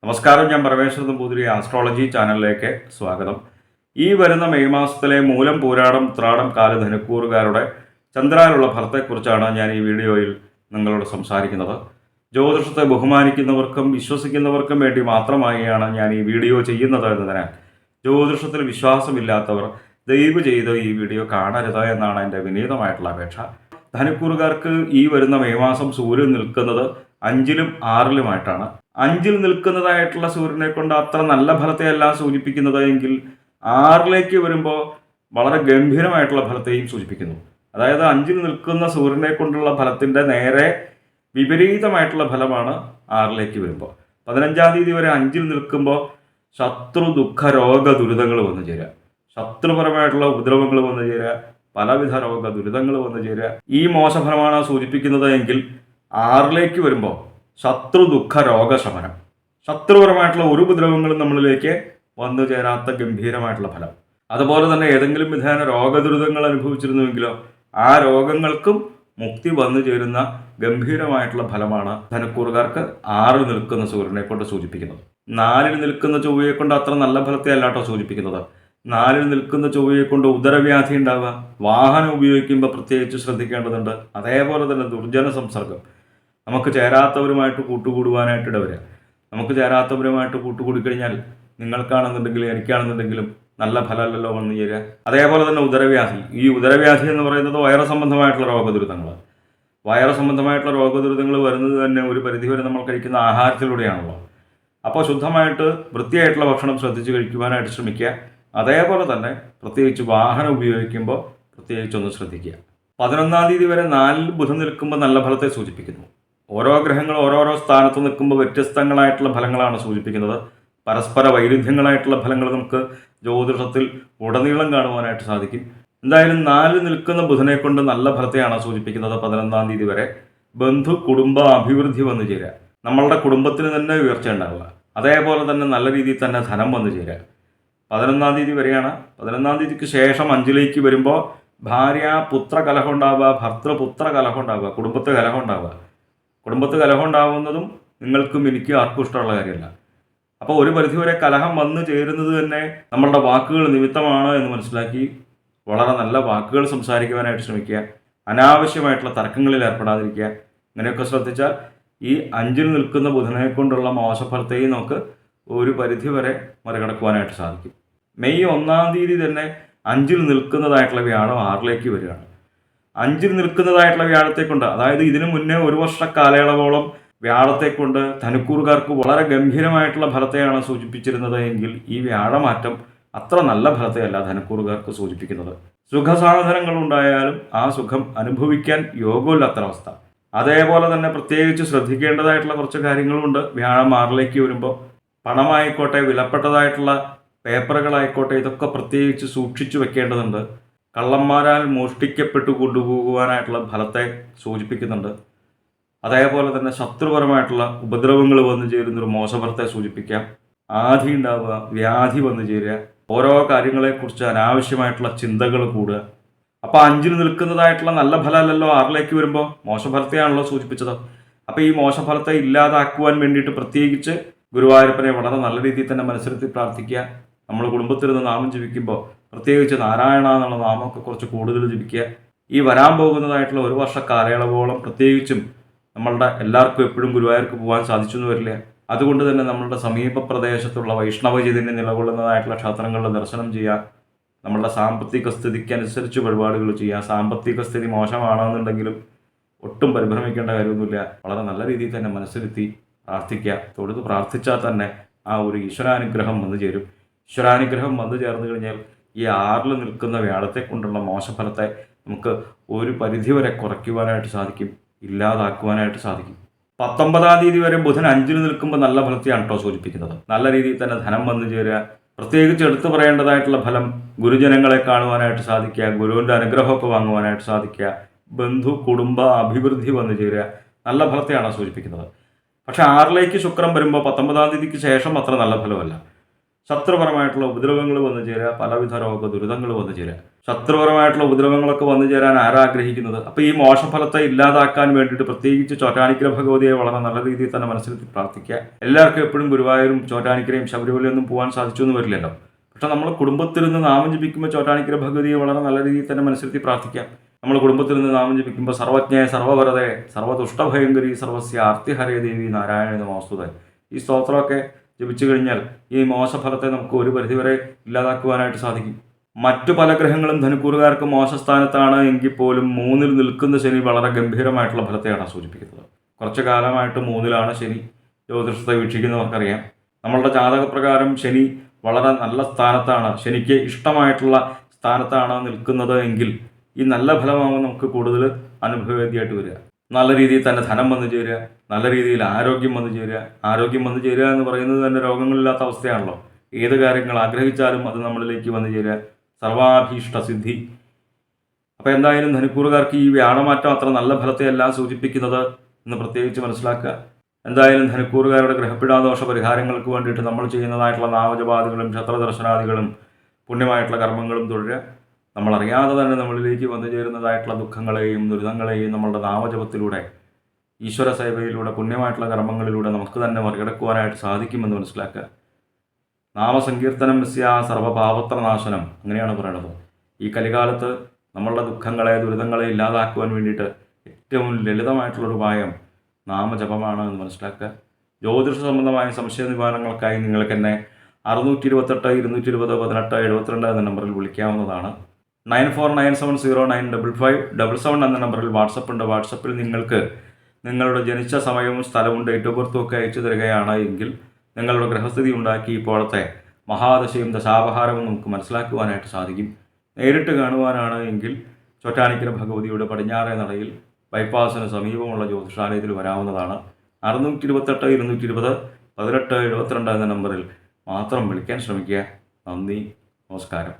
നമസ്കാരം, ഞാൻ പരമേശ്വരൻ നമ്പൂതിരി ആസ്ട്രോളജി ചാനലിലേക്ക് സ്വാഗതം. ഈ വരുന്ന മെയ് മാസത്തിലെ മൂലം, പൂരാടം, ഉത്രാടം കാല ധനുക്കൂറുകാരുടെ ചന്ദ്രാനുള്ള ഫലത്തെക്കുറിച്ചാണ് ഞാൻ ഈ വീഡിയോയിൽ നിങ്ങളോട് സംസാരിക്കുന്നത്. ജ്യോതിഷത്തെ ബഹുമാനിക്കുന്നവർക്കും വിശ്വസിക്കുന്നവർക്കും വേണ്ടി മാത്രമായാണ് ഞാൻ ഈ വീഡിയോ ചെയ്യുന്നത് എന്നതിനാൽ ജ്യോതിഷത്തിൽ വിശ്വാസമില്ലാത്തവർ ദയവ് ചെയ്ത് ഈ വീഡിയോ കാണരുത് എന്നാണ് എൻ്റെ വിനീതമായിട്ടുള്ള അപേക്ഷ. ധനുക്കൂറുകാർക്ക് ഈ വരുന്ന മെയ് മാസം സൂര്യൻ നിൽക്കുന്നത് 5ലും 6ലുമായിട്ടാണ്. 5ൽ നിൽക്കുന്നതായിട്ടുള്ള സൂര്യനെ കൊണ്ട് അത്ര നല്ല ഫലത്തെയല്ല സൂചിപ്പിക്കുന്നത് എങ്കിൽ 6ലേക്ക് വരുമ്പോൾ വളരെ ഗംഭീരമായിട്ടുള്ള ഫലത്തെയും സൂചിപ്പിക്കുന്നു. അതായത് 5ൽ നിൽക്കുന്ന സൂര്യനെ കൊണ്ടുള്ള ഫലത്തിൻ്റെ നേരെ വിപരീതമായിട്ടുള്ള ഫലമാണ് 6ലേക്ക് വരുമ്പോൾ. 15-ാം തീയതി വരെ 5ൽ നിൽക്കുമ്പോൾ ശത്രു, ദുഃഖ, രോഗ, ദുരിതങ്ങൾ വന്നു ചേരുക, ശത്രുപരമായിട്ടുള്ള ഉപദ്രവങ്ങൾ വന്നു ചേരുക, പലവിധ രോഗ ദുരിതങ്ങൾ വന്നു ചേരുക. ഈ മോശഫലമാണ് സൂചിപ്പിക്കുന്നത് എങ്കിൽ 6ലേക്ക് വരുമ്പോൾ ശത്രു, ദുഃഖ, രോഗശമനം, ശത്രുപരമായിട്ടുള്ള ഒരു ഉപദ്രവങ്ങളും നമ്മളിലേക്ക് വന്നു ചേരാത്ത ഗംഭീരമായിട്ടുള്ള ഫലം. അതുപോലെ തന്നെ ഏതെങ്കിലും വിധേന രോഗദുരിതങ്ങൾ അനുഭവിച്ചിരുന്നുവെങ്കിലോ ആ രോഗങ്ങൾക്കും മുക്തി വന്നു ചേരുന്ന ഗംഭീരമായിട്ടുള്ള ഫലമാണ് ധനുക്കൂറുകാർക്ക് 6ൽ നിൽക്കുന്ന സൂര്യനെ കൊണ്ട് സൂചിപ്പിക്കുന്നത്. 4ൽ നിൽക്കുന്ന ചൊവ്വയെ കൊണ്ട് അത്ര നല്ല ഫലത്തെ അല്ലാട്ടോ സൂചിപ്പിക്കുന്നത്. 4ൽ നിൽക്കുന്ന ചൊവ്വയെ കൊണ്ട് ഉദരവ്യാധി ഉണ്ടാവുക, വാഹനം ഉപയോഗിക്കുമ്പോൾ പ്രത്യേകിച്ച് ശ്രദ്ധിക്കേണ്ടതുണ്ട്. അതേപോലെ തന്നെ ദുർജന സംസർഗം, നമുക്ക് ചേരാത്തവരുമായിട്ട് കൂട്ടുകൂടുവാനായിട്ട് ഇടവരിക. നമുക്ക് ചേരാത്തവരുമായിട്ട് കൂട്ടുകൂടിക്കഴിഞ്ഞാൽ നിങ്ങൾക്കാണെന്നുണ്ടെങ്കിലും എനിക്കാണെന്നുണ്ടെങ്കിലും നല്ല ഫലമല്ലല്ലോ വന്നു ചേരുക. അതേപോലെ തന്നെ ഉദരവ്യാധി, ഈ ഉദരവ്യാധി എന്ന് പറയുന്നത് വയറ് സംബന്ധമായിട്ടുള്ള രോഗദുരിതങ്ങൾ. വയറ് സംബന്ധമായിട്ടുള്ള രോഗദുരിതങ്ങൾ വരുന്നത് തന്നെ ഒരു പരിധിവരെ നമ്മൾ കഴിക്കുന്ന ആഹാരത്തിലൂടെയാണല്ലോ. അപ്പോൾ ശുദ്ധമായിട്ട് വൃത്തിയായിട്ടുള്ള ഭക്ഷണം ശ്രദ്ധിച്ച് കഴിക്കുവാനായിട്ട് ശ്രമിക്കുക. അതേപോലെ തന്നെ പ്രത്യേകിച്ച് വാഹനം ഉപയോഗിക്കുമ്പോൾ പ്രത്യേകിച്ചൊന്ന് ശ്രദ്ധിക്കുക. 11-ാം തീയതി വരെ 4ൽ ബുധൻ നിൽക്കുമ്പോൾ നല്ല ഫലത്തെ സൂചിപ്പിക്കുന്നു. ഓരോ ഗ്രഹങ്ങൾ ഓരോരോ സ്ഥാനത്ത് നിൽക്കുമ്പോൾ വ്യത്യസ്തങ്ങളായിട്ടുള്ള ഫലങ്ങളാണ് സൂചിപ്പിക്കുന്നത്. പരസ്പര വൈരുദ്ധ്യങ്ങളായിട്ടുള്ള ഫലങ്ങൾ നമുക്ക് ജ്യോതിഷത്തിൽ ഉടനീളം കാണുവാനായിട്ട് സാധിക്കും. എന്തായാലും 4ൽ നിൽക്കുന്ന ബുധനെ കൊണ്ട് നല്ല ഫലത്തെയാണ് സൂചിപ്പിക്കുന്നത്. 11-ാം തീയതി വരെ ബന്ധു, കുടുംബ അഭിവൃദ്ധി വന്നു ചേരുക, നമ്മളുടെ കുടുംബത്തിന് തന്നെ ഉയർച്ച ഉണ്ടാവുക, അതേപോലെ തന്നെ നല്ല രീതിയിൽ തന്നെ ധനം വന്നു ചേരുക. 11-ാം തീയതി വരെയാണ്. 11-ാം തീയതിക്ക് ശേഷം 5ലേക്ക് വരുമ്പോൾ ഭാര്യ പുത്ര കലഹം ഉണ്ടാവുക, ഭർത്തൃപുത്ര കലഹം ഉണ്ടാവുക, കുടുംബത്ത് കലഹം ഉണ്ടാവുക. കുടുംബത്ത് കലഹം ഉണ്ടാവുന്നതും നിങ്ങൾക്കും എനിക്കും ആർക്കും ഇഷ്ടമുള്ള കാര്യമല്ല. അപ്പോൾ ഒരു പരിധിവരെ കലഹം വന്നു ചേരുന്നത് തന്നെ നമ്മളുടെ വാക്കുകൾ നിമിത്തമാണ് എന്ന് മനസ്സിലാക്കി വളരെ നല്ല വാക്കുകൾ സംസാരിക്കുവാനായിട്ട് ശ്രമിക്കുക. അനാവശ്യമായിട്ടുള്ള തർക്കങ്ങളിൽ ഏർപ്പെടാതിരിക്കുക. ഇങ്ങനെയൊക്കെ ശ്രദ്ധിച്ചാൽ ഈ 5ൽ നിൽക്കുന്ന ബുധനെ കൊണ്ടുള്ള മോശഫലത്തെയും നമുക്ക് ഒരു പരിധിവരെ മറികടക്കുവാനായിട്ട് സാധിക്കും. മെയ് 1-ാം തീയതി തന്നെ 5ൽ നിൽക്കുന്നതായിട്ടുള്ള വ്യാഴം 6ലേക്ക് വരികയാണ്. 5ൽ നിൽക്കുന്നതായിട്ടുള്ള വ്യാഴത്തെക്കൊണ്ട്, അതായത് ഇതിനു മുന്നേ ഒരു വർഷ കാലയളവോളം വ്യാഴത്തെക്കൊണ്ട് ധനുക്കൂറുകാർക്ക് വളരെ ഗംഭീരമായിട്ടുള്ള ഫലത്തെയാണ് സൂചിപ്പിച്ചിരുന്നത് എങ്കിൽ ഈ വ്യാഴമാറ്റം അത്ര നല്ല ഫലത്തെയല്ല ധനുക്കൂറുകാർക്ക് സൂചിപ്പിക്കുന്നത്. സുഖസാധനങ്ങൾ ഉണ്ടായാലും ആ സുഖം അനുഭവിക്കാൻ യോഗമില്ലാത്തൊരവസ്ഥ. അതേപോലെ തന്നെ പ്രത്യേകിച്ച് ശ്രദ്ധിക്കേണ്ടതായിട്ടുള്ള കുറച്ച് കാര്യങ്ങളുണ്ട്. വ്യാഴം 6ലേക്ക് വരുമ്പോൾ പണമായിക്കോട്ടെ, വിലപ്പെട്ടതായിട്ടുള്ള പേപ്പറുകളായിക്കോട്ടെ, ഇതൊക്കെ പ്രത്യേകിച്ച് സൂക്ഷിച്ചു വെക്കേണ്ടതുണ്ട്. കള്ളന്മാരാൽ മോഷ്ടിക്കപ്പെട്ടു കൊണ്ടുപോകുവാനായിട്ടുള്ള ഫലത്തെ സൂചിപ്പിക്കുന്നുണ്ട്. അതേപോലെ തന്നെ ശത്രുപരമായിട്ടുള്ള ഉപദ്രവങ്ങൾ വന്നു ചേരുന്നൊരു മോശഫലത്തെ സൂചിപ്പിക്കാം. ആധി ഉണ്ടാവുക, വ്യാധി വന്നു ചേരുക, ഓരോ കാര്യങ്ങളെക്കുറിച്ച് അനാവശ്യമായിട്ടുള്ള ചിന്തകൾ കൂടുക. അപ്പോൾ 5ൽ നിൽക്കുന്നതായിട്ടുള്ള നല്ല ഫലമല്ലല്ലോ 6ലേക്ക് വരുമ്പോൾ മോശഫലത്തെയാണല്ലോ സൂചിപ്പിച്ചത്. അപ്പോൾ ഈ മോശഫലത്തെ ഇല്ലാതാക്കുവാൻ വേണ്ടിയിട്ട് പ്രത്യേകിച്ച് ഗുരുവായൂരപ്പനെ വളരെ നല്ല രീതിയിൽ തന്നെ മനസ്സിരുത്തി പ്രാർത്ഥിക്കുക. നമ്മൾ കുടുംബത്തിരുന്ന് നാമം ജപിക്കുമ്പോൾ പ്രത്യേകിച്ച് നാരായണ എന്നുള്ള നാമമൊക്കെ കുറച്ച് കൂടുതൽ ജപിക്കുക. ഈ വരാൻ പോകുന്നതായിട്ടുള്ള ഒരു വർഷ കാലയളവോളം പ്രത്യേകിച്ചും നമ്മളുടെ എല്ലാവർക്കും എപ്പോഴും ഗുരുവായൂർക്ക് പോകാൻ സാധിച്ചു എന്ന് വരില്ല. അതുകൊണ്ട് തന്നെ നമ്മളുടെ സമീപ പ്രദേശത്തുള്ള വൈഷ്ണവ ചൈതന്യം നിലകൊള്ളുന്നതായിട്ടുള്ള ക്ഷേത്രങ്ങളിൽ ദർശനം ചെയ്യുക. നമ്മളുടെ സാമ്പത്തിക സ്ഥിതിക്ക് അനുസരിച്ച് വഴിപാടുകൾ ചെയ്യുക. സാമ്പത്തിക സ്ഥിതി മോശമാണെന്നുണ്ടെങ്കിലും ഒട്ടും പരിഭ്രമിക്കേണ്ട കാര്യമൊന്നുമില്ല. വളരെ നല്ല രീതിയിൽ തന്നെ മനസ്സിരുത്തി പ്രാർത്ഥിക്കുക. തൊഴുത് പ്രാർത്ഥിച്ചാൽ തന്നെ ആ ഒരു ഈശ്വരാനുഗ്രഹം വന്നു ചേരും. ഈശ്വരാനുഗ്രഹം വന്നു ചേർന്ന് കഴിഞ്ഞാൽ ഈ 6ൽ നിൽക്കുന്ന വ്യാഴത്തെ കൊണ്ടുള്ള മോശഫലത്തെ നമുക്ക് ഒരു പരിധിവരെ കുറയ്ക്കുവാനായിട്ട് സാധിക്കും, ഇല്ലാതാക്കുവാനായിട്ട് സാധിക്കും. 19-ാം തീയതി വരെ ബുധൻ 5ൽ നിൽക്കുമ്പോൾ നല്ല ഫലത്തെയാണ് കേട്ടോ സൂചിപ്പിക്കുന്നത്. നല്ല രീതിയിൽ തന്നെ ധനം വന്നു ചേരുക. പ്രത്യേകിച്ച് എടുത്തു പറയേണ്ടതായിട്ടുള്ള ഫലം ഗുരുജനങ്ങളെ കാണുവാനായിട്ട് സാധിക്കുക, ഗുരുവിൻ്റെ അനുഗ്രഹമൊക്കെ വാങ്ങുവാനായിട്ട് സാധിക്കുക, ബന്ധു, കുടുംബ അഭിവൃദ്ധി വന്നു ചേരുക, നല്ല ഫലത്തെയാണ് സൂചിപ്പിക്കുന്നത്. പക്ഷേ 6ലേക്ക് ശുക്രൻ വരുമ്പോൾ 19-ാം തീയതിക്ക് ശേഷം അത്ര നല്ല ഫലമല്ല. ശത്രുപരമായിട്ടുള്ള ഉപദ്രവങ്ങൾ വന്നു ചേരുക, പലവിധ രോഗ ദുരിതങ്ങൾ വന്നു ചേരുക. ശത്രുപരമായിട്ടുള്ള ഉപദ്രവങ്ങളൊക്കെ വന്നു ചേരാൻ ആരാഗ്രഹിക്കുന്നത്? അപ്പോൾ ഈ മോശഫലത്തെ ഇല്ലാതാക്കാൻ വേണ്ടിയിട്ട് പ്രത്യേകിച്ച് ചോറ്റാനിക്കര ഭഗവതിയെ വളരെ നല്ല രീതിയിൽ തന്നെ മനസ്സിലെത്തി പ്രാർത്ഥിക്കുക. എല്ലാവർക്കും എപ്പോഴും ഗുരുവായൂരും ചോറ്റാനിക്കരയും ശബരിമലയൊന്നും പോകാൻ സാധിച്ചു എന്ന് വരില്ലല്ലോ. പക്ഷെ നമ്മൾ കുടുംബത്തിൽ നിന്ന് നാമം ജപിക്കുമ്പോൾ ചോറ്റാനിക്കര ഭഗവതിയെ വളരെ നല്ല രീതിയിൽ തന്നെ മനസ്സിലെത്തി പ്രാർത്ഥിക്കാം. നമ്മൾ കുടുംബത്തിൽ നിന്ന് നാമം ജപിക്കുമ്പോൾ സർവജ്ഞയെ സർവവരതയെ സർവദുഷ്ടഭയങ്കരി സർവസ്യ ആർത്തിഹരേ ദേവി നാരായണ നമോസ്തുതേ, ഈ സ്തോത്രമൊക്കെ ജപിച്ചു കഴിഞ്ഞാൽ ഈ മോശഫലത്തെ നമുക്ക് ഒരു പരിധിവരെ ഇല്ലാതാക്കുവാനായിട്ട് സാധിക്കും. മറ്റു പല ഗ്രഹങ്ങളും ധനുക്കൂറുകാർക്ക് മോശസ്ഥാനത്താണ് എങ്കിൽ പോലും 3-ൽ നിൽക്കുന്ന ശനി വളരെ ഗംഭീരമായിട്ടുള്ള ഫലത്തെയാണ് സൂചിപ്പിക്കുന്നത്. കുറച്ചു കാലമായിട്ട് 3-ലാണ് ശനി. ജ്യോതിഷത്തെ വീക്ഷിക്കുന്നവർക്കറിയാം, നമ്മളുടെ ജാതകപ്രകാരം ശനി വളരെ നല്ല സ്ഥാനത്താണ്, ശനിക്ക് ഇഷ്ടമായിട്ടുള്ള സ്ഥാനത്താണ് നിൽക്കുന്നത് എങ്കിൽ ഈ നല്ല ഫലമാകുമ്പോൾ നമുക്ക് കൂടുതൽ അനുഭവവേദ്യമായിട്ട് വരിക. നല്ല രീതിയിൽ തന്നെ ധനം വന്നു ചേരുക, നല്ല രീതിയിൽ ആരോഗ്യം വന്നു ചേരുക. ആരോഗ്യം വന്നു ചേരുക എന്ന് പറയുന്നത് തന്നെ രോഗങ്ങളില്ലാത്ത അവസ്ഥയാണല്ലോ. ഏത് കാര്യങ്ങൾ ആഗ്രഹിച്ചാലും അത് നമ്മളിലേക്ക് വന്നു ചേരുക, സർവാഭീഷ്ട സിദ്ധി. അപ്പോൾ എന്തായാലും ധനുക്കൂറുകാർക്ക് ഈ വ്യാഴമാറ്റം അത്ര നല്ല ഫലത്തെയല്ല സൂചിപ്പിക്കുന്നത് എന്ന് പ്രത്യേകിച്ച് മനസ്സിലാക്കുക. എന്തായാലും ധനുക്കൂറുകാരുടെ ഗ്രഹപിടാദോഷ പരിഹാരങ്ങൾക്ക് വേണ്ടിയിട്ട് നമ്മൾ ചെയ്യുന്നതായിട്ടുള്ള നാമജപാദികളും ക്ഷത്രദർശനാദികളും പുണ്യമായിട്ടുള്ള കർമ്മങ്ങളും തുടരുക. നമ്മളറിയാതെ തന്നെ നമ്മളിലേക്ക് വന്നു ചേരുന്നതായിട്ടുള്ള ദുഃഖങ്ങളെയും ദുരിതങ്ങളെയും നമ്മളുടെ നാമജപത്തിലൂടെ, ഈശ്വര സേവയിലൂടെ, പുണ്യമായിട്ടുള്ള കർമ്മങ്ങളിലൂടെ നമുക്ക് തന്നെ മറികടക്കുവാനായിട്ട് സാധിക്കുമെന്ന് മനസ്സിലാക്കുക. നാമസങ്കീർത്തനം യസ്യ സർവപാപത്രനാശനം, അങ്ങനെയാണ് പറയുന്നത്. ഈ കലികാലത്ത് നമ്മളുടെ ദുഃഖങ്ങളെ ദുരിതങ്ങളെ ഇല്ലാതാക്കുവാൻ വേണ്ടിയിട്ട് ഏറ്റവും ലളിതമായിട്ടുള്ളൊരു ഉപായം നാമജപമാണ് എന്ന് മനസ്സിലാക്കുക. ജ്യോതിഷ സംബന്ധമായ സംശയ നിവാരണങ്ങൾക്കായി നിങ്ങൾക്ക് എന്നെ 628 220 18 72 എന്ന നമ്പറിൽ വിളിക്കാവുന്നതാണ്. 9497095577 എന്ന നമ്പറിൽ വാട്സപ്പ് ഉണ്ട്. വാട്സപ്പിൽ നിങ്ങൾക്ക് നിങ്ങളുടെ ജനിച്ച സമയവും സ്ഥലവും ഡേറ്റ് ഓഫ് ബർത്തും ഒക്കെ അയച്ചു തരികയാണ് എങ്കിൽ നിങ്ങളുടെ ഗ്രഹസ്ഥിതി ഉണ്ടാക്കി ഇപ്പോഴത്തെ മഹാദശയും ദശാപഹാരവും നമുക്ക് മനസ്സിലാക്കുവാനായിട്ട് സാധിക്കും. നേരിട്ട് കാണുവാനാണ് എങ്കിൽ ചോറ്റാനിക്കര ഭഗവതിയുടെ പടിഞ്ഞാറേ നടയിൽ ബൈപ്പാസിന് സമീപമുള്ള ജ്യോതിഷാലയത്തിൽ വരാവുന്നതാണ്. 628 220 18 72 എന്ന നമ്പറിൽ മാത്രം വിളിക്കാൻ ശ്രമിക്കുക. നന്ദി, നമസ്കാരം.